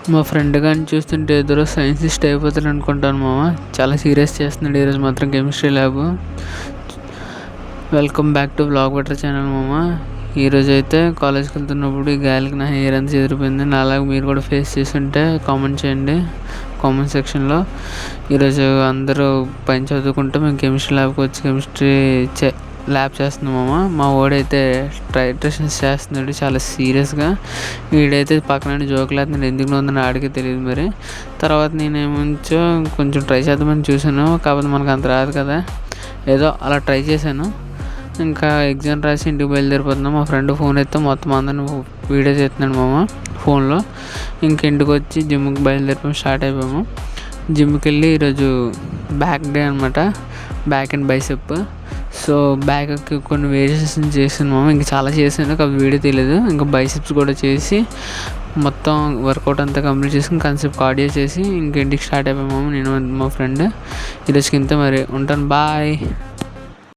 మా ఫ్రెండ్ గారిని చూస్తుంటే ఏదో సైంటిస్ట్ అయిపోతాడు అనుకుంటాను మామ. చాలా సీరియస్ చేస్తున్నాడు ఈరోజు మాత్రం chemistry lab. Welcome back to blog butter channel మామ. ఈరోజు అయితే కాలేజ్కి వెళ్తున్నప్పుడు ఈ గాలికి నా హెయిర్ అంతా చెదిరిపోయింది. నాలాగా మీరు కూడా ఫేస్ చేస్తుంటే కామెంట్ చేయండి కామెంట్ సెక్షన్లో. ఈరోజు అందరూ పైన చదువుకుంటూ మేము కెమిస్ట్రీ ల్యాబ్కి వచ్చి కెమిస్ట్రీ ల్యాబ్ చేస్తున్నాం. మా వాడైతే టైట్రేషన్స్ చేస్తున్నాడు చాలా సీరియస్గా. వీడైతే పక్కన జోకులు వేస్తున్నాడు, ఎందుకు ఉందని ఆడికే తెలియదు మరి. తర్వాత నేనేమంచో కొంచెం ట్రై చేద్దామని చూశాను, కాకపోతే మనకు అంత రాదు కదా, ఏదో అలా ట్రై చేశాను. ఇంకా ఎగ్జామ్ రాసి ఇంటికి బయలుదేరిపోతున్నాం. మా ఫ్రెండ్ ఫోన్ అయితే మొత్తం అందరిని వీడియో చేస్తున్నాడు మామ ఫోన్లో. ఇంక ఇంటికి వచ్చి జిమ్కి బయలుదేరిపోయి స్టార్ట్ అయిపోయాము. జిమ్కి వెళ్ళి ఈరోజు బ్యాక్ డే అనమాట, బ్యాక్ అండ్ బైసెప్. సో బ్యాక్కి కొన్ని వేరియేషన్ చేసాను మామ, ఇంకా చాలా చేశాను కాబట్టి వీడియో తెలియదు. ఇంకా బైసెప్స్ కూడా చేసి మొత్తం వర్కౌట్ అంతా కంప్లీట్ చేసుకుని కాన్సెప్ట్ కార్డియో చేసి ఇంక ఇంటికి స్టార్ట్ అయిపోయాము నేను మా ఫ్రెండ్. ఈరోజుకి ఇంత మరి, ఉంటాను, బాయ్.